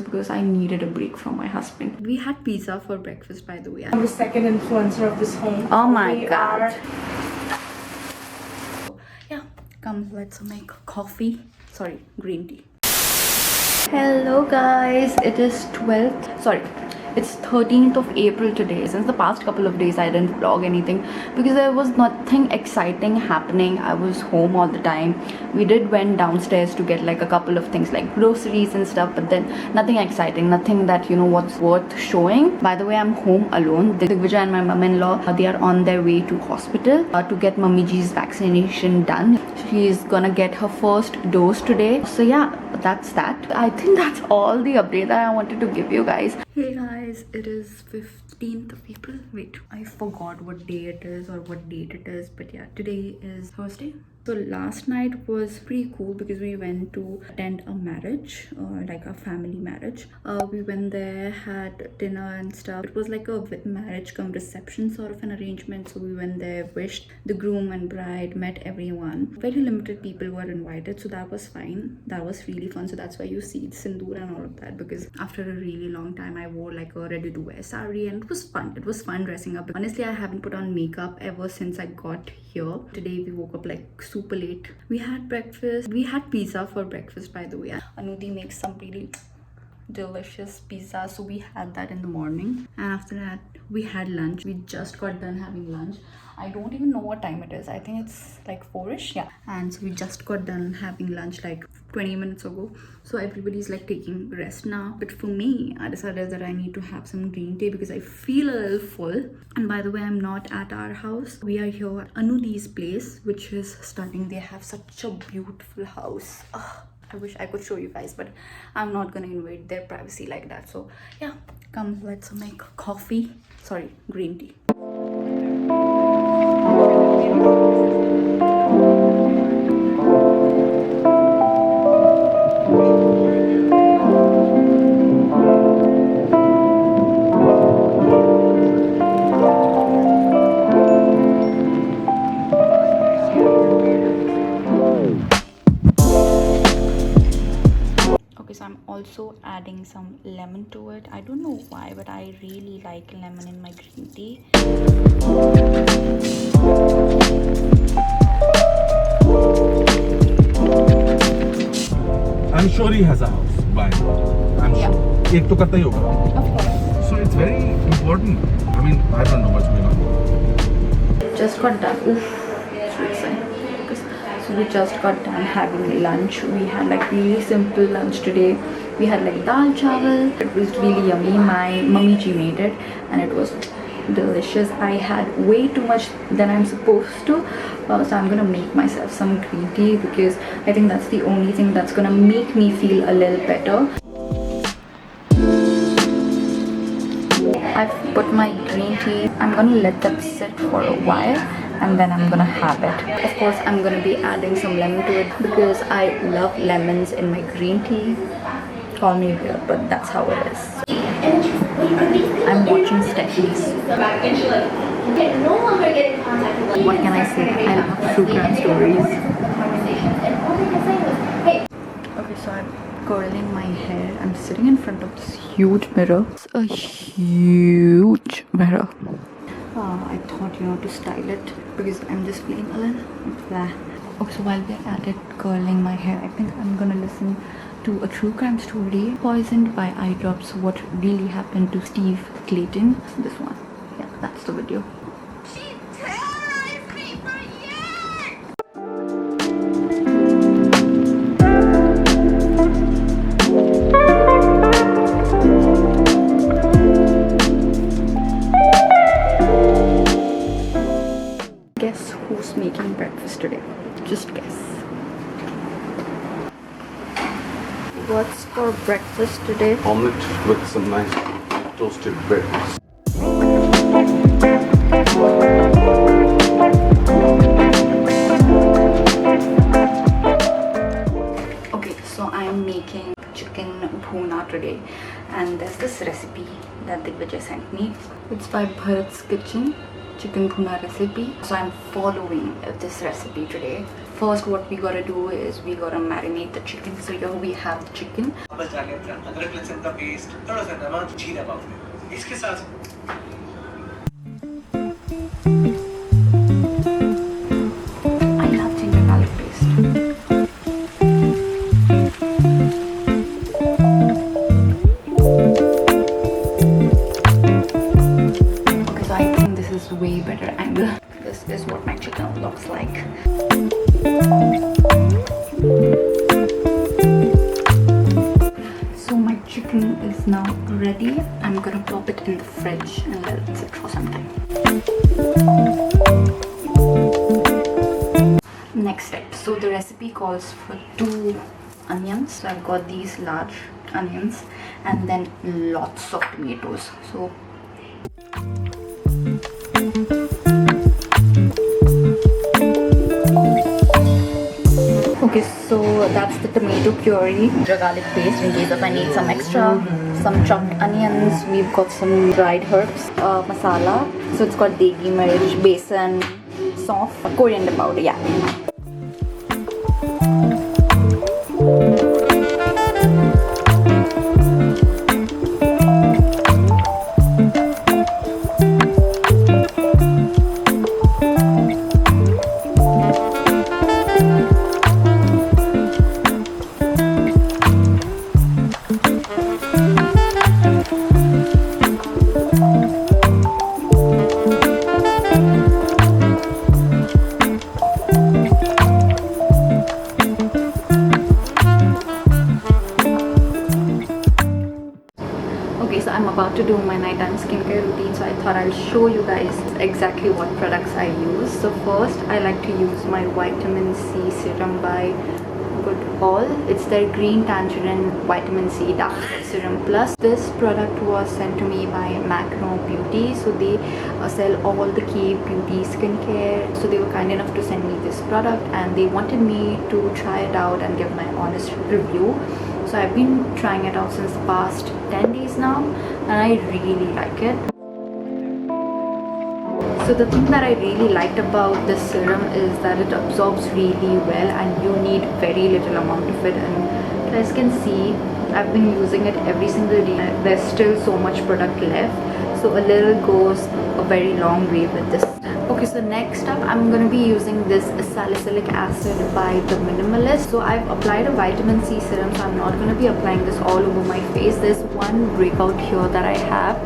because I needed a break from my husband. We had pizza for breakfast, by the way. I'm the second influencer of this home. Oh my god. Yeah, come, let's make coffee. Sorry, green tea. Hello guys, it is 12th, sorry, it's 13th of April today. Since the past couple of days I didn't vlog anything because there was nothing exciting happening. I was home all the time. We went downstairs to get like a couple of things like groceries and stuff, but then nothing exciting, nothing that, you know, what's worth showing. By the way, I'm home alone. Vijay and my mom-in-law, they are on their way to hospital to get Mummy G's vaccination done. She's gonna get her first dose today. So yeah, that's that. I think that's all the update that I wanted to give you guys. Hey guys, it is 15th of April. Wait, I forgot what day it is or what date it is, but yeah, today is Thursday. So last night was pretty cool because we went to attend a marriage, like a family marriage. We went there, had dinner and stuff. It was like a marriage cum reception sort of an arrangement. So we went there, wished the groom and bride, met everyone. Very limited people were invited, so that was fine. That was really fun. So that's why you see sindoor and all of that, because after a really long time I wore like a ready to wear sari and it was fun. It was fun dressing up. Honestly, I haven't put on makeup ever since I got here. Today we woke up like super late. We had breakfast. We had pizza for breakfast, by the way. Anudi makes some really delicious pizza, so we had that in the morning, and after that we had lunch. We just got done having lunch. I don't even know what time it is. I think it's like 4ish, yeah. And so we just got done having lunch like 20 minutes ago, so everybody's like taking rest now. But for me, I decided that I need to have some green tea because I feel a little full. And by the way, I'm not at our house. We are here at Anudi's place, which is stunning. They have such a beautiful house. I wish I could show you guys, but I'm not gonna invade their privacy like that. So yeah, come, let's make coffee. Sorry, green tea. I'm also adding some lemon to it. I don't know why, but I really like lemon in my green tea. I'm sure he has a house by now. I'm sure. Ek to karta hi hoga. Of course. So it's very important. I mean, I don't know what's going on. Just got done. Oof. So excited. So we just got done having lunch. We had like really simple lunch today. We had like dal chawal. It was really yummy. My mummy ji made it and it was delicious. I had way too much than I'm supposed to, so I'm gonna make myself some green tea because I think that's the only thing that's gonna make me feel a little better. I've put my green tea. I'm gonna let that sit for a while and then I'm gonna have it. Of course, I'm gonna be adding some lemon to it because I love lemons in my green tea. Call me weird, but that's how it is. I'm watching Stephanie's. What can I say? I love true crime stories. Okay, so I'm curling my hair. I'm sitting in front of this huge mirror. It's a huge mirror. I thought, to style it because I'm just feeling a little blah. Okay, so while we're at it curling my hair, I think I'm gonna listen to a true crime story. Poisoned by eye drops, what really happened to Steve Clayton. This one. Yeah, that's the video. She terrorized me for years! Guess who's making breakfast today? Just guess. What's for breakfast today? Omelette with some nice toasted bread. Okay, so I'm making chicken bhuna today, and there's this recipe that Vijay sent me. It's by Bharat's Kitchen, chicken bhuna recipe. So I'm following this recipe today. first what we gotta do is we gotta marinate the chicken. So here we have the chicken. बस डालें अपना अदरक लहसुन का paste, थोड़ा सा नमक, जीरा पाउडर। इसके साथ I love ginger garlic paste. Okay, so I think this is way better angle. This is what my chicken looks like. So my chicken is now ready. I'm gonna pop it in the fridge and let it sit for some time. Next step. So the recipe calls for 2 onions. So I've got these large onions and then lots of tomatoes. So okay, so that's the tomato puree, ginger garlic paste in case if I need some extra, some chopped onions, we've got some dried herbs, masala, so it's got degi mirch, besan, sauf, coriander powder, yeah. Okay, so I'm about to do my nighttime skincare routine, so I thought I'll show you guys exactly what products I use. So first, I like to use my vitamin C serum by Good All. It's their green tangerine vitamin C dark serum plus. This product was sent to me by Macro Beauty, so they sell all the key beauty skincare. So they were kind enough to send me this product and they wanted me to try it out and give my honest review. So I've been trying it out since the past 10 days now and I really like it. So the thing that I really liked about this serum is that it absorbs really well and you need very little amount of it, and as you can see I've been using it every single day. There's still so much product left, so a little goes a very long way with this. Okay, so next up I'm going to be using this salicylic acid by The Minimalist. So I've applied a vitamin C serum, so I'm not going to be applying this all over my face. There's one breakout here that I have,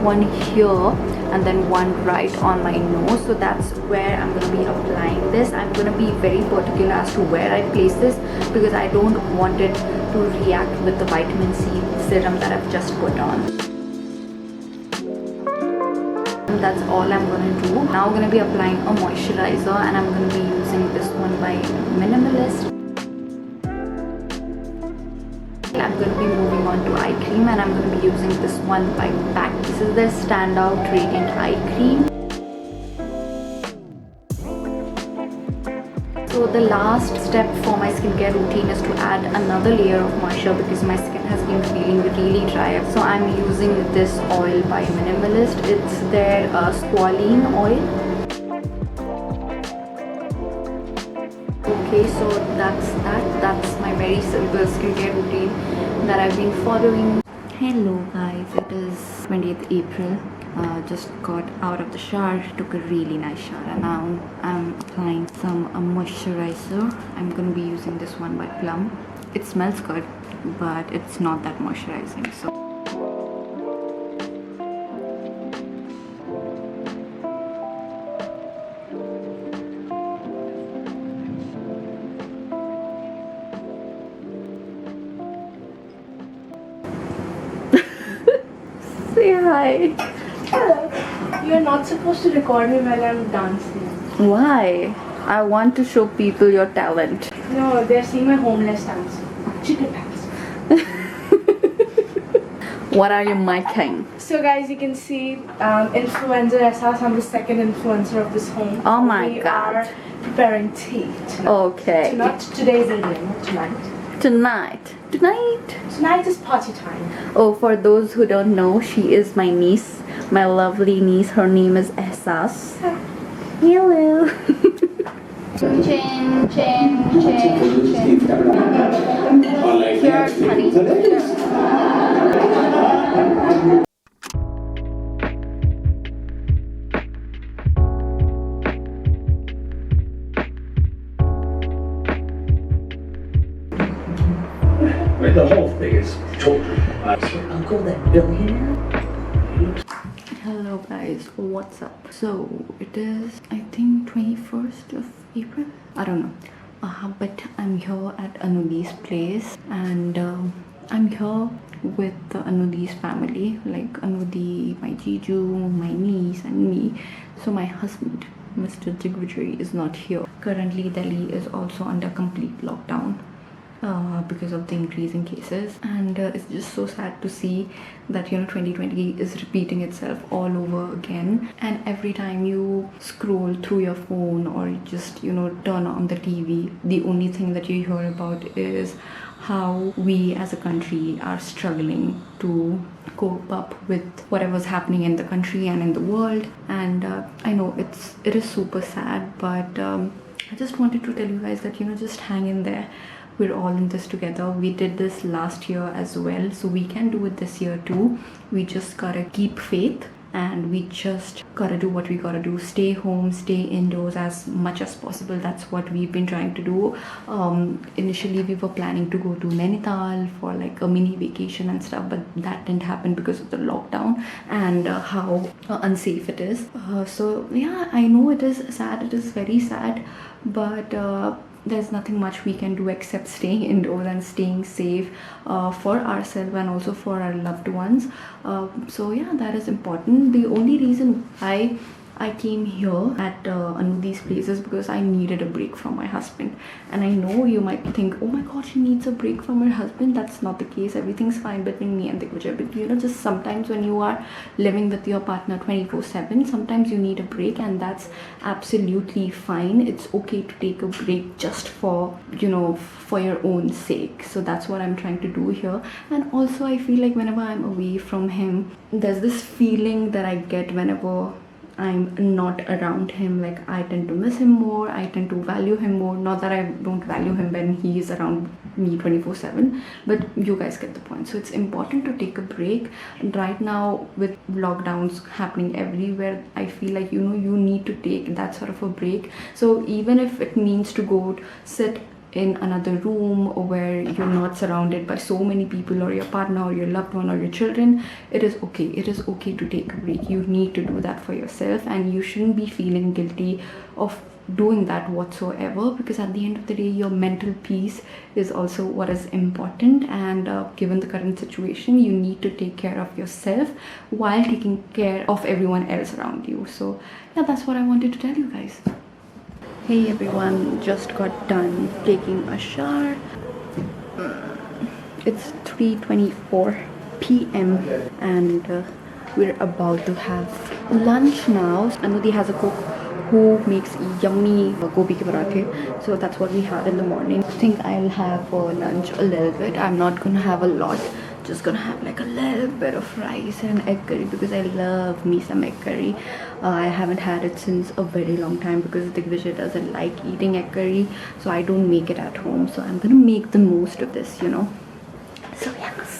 one here, and then one right on my nose. So that's where I'm going to be applying this. I'm going to be very particular as to where I place this because I don't want it to react with the vitamin C serum that I've just put on. That's all I'm going to do. Now I'm going to be applying a moisturizer and I'm going to be using this one by Minimalist. I'm going to be moving on to eye cream and I'm going to be using this one by MAC. This is their Standout Radiant Eye Cream. So the last step for my skincare routine is to add another layer of moisture because my skin has been feeling really dry. So I'm using this oil by Minimalist. It's their squalene oil. Okay, so that's my very simple skincare routine that I've been following. Hello guys, it is 20th April. Just got out of the shower, took a really nice shower, and now I'm applying some moisturizer. I'm going to be using this one by Plum. It smells good, but it's not that moisturizing. So say hi. Hello. You're not supposed to record me while I'm dancing. Why? I want to show people your talent. No, they're seeing my homeless dance. Chicken dance. What are you making? So guys, you can see influencer Essas. I'm the second influencer of this home. Oh my we God. are preparing tea tonight. Okay. Not today's Indian, not tonight. Tonight is party time. Oh, for those who don't know, she is my niece, my lovely niece. Her name is Essas. Hello. Chin, chin, chin, chin. Here, honey. The whole thing is totally. Uncle, that billionaire? Hello guys, what's up? So it is, I think, 21st of April. I don't know. But I'm here at Anudi's place, and I'm here with the Anudi's family, like Anudi, my Jiju, my niece, and me. So my husband, Mr. Digvijay, is not here. Currently, Delhi is also under complete lockdown. Because of the increase in cases, and it's just so sad to see that 2020 is repeating itself all over again, and every time you scroll through your phone or you just turn on the TV, the only thing that you hear about is how we as a country are struggling to cope up with whatever's happening in the country and in the world. And I know it is super sad, but I just wanted to tell you guys that just hang in there. We're all in this together. We did this last year as well, so we can do it this year too. We just gotta keep faith, and we just gotta do what we gotta do. Stay home, stay indoors as much as possible. That's what we've been trying to do. Initially we were planning to go to Nainital for like a mini vacation and stuff, but that didn't happen because of the lockdown and how unsafe it is. So yeah, I know it is sad, it is very sad, but there's nothing much we can do except staying indoors and staying safe for ourselves and also for our loved ones. So yeah, that is important. The only reason I came here at Anudi's place is because I needed a break from my husband. And I know you might think, oh my god, she needs a break from her husband. That's not the case. Everything's fine between me and Digvijay. But just sometimes when you are living with your partner 24/7, sometimes you need a break, and that's absolutely fine. It's okay to take a break just for for your own sake. So that's what I'm trying to do here. And also I feel like whenever I'm away from him, there's this feeling that I get whenever I'm not around him. Like, I tend to miss him more, I tend to value him more. Not that I don't value him when he is around me 24/7, but you guys get the point. So it's important to take a break. And right now with lockdowns happening everywhere, I feel like you need to take that sort of a break. So even if it means to go sit in another room where you're not surrounded by so many people, or your partner or your loved one or your children, it is okay. It is okay to take a break. You need to do that for yourself, and you shouldn't be feeling guilty of doing that whatsoever, because at the end of the day, your mental peace is also what is important. And given the current situation, you need to take care of yourself while taking care of everyone else around you. So yeah, that's what I wanted to tell you guys. Hey everyone, just got done taking a shower. It's 3:24 p.m. and we're about to have lunch now. Anudi has a cook who makes yummy gobi ke parathe, so that's what we had in the morning. I think I'll have lunch a little bit. I'm not gonna have a lot, just gonna have like a little bit of rice and egg curry, because I love me some egg curry. I haven't had it since a very long time because Digvijay doesn't like eating egg curry, so I don't make it at home. So I'm gonna make the most of this, So yes.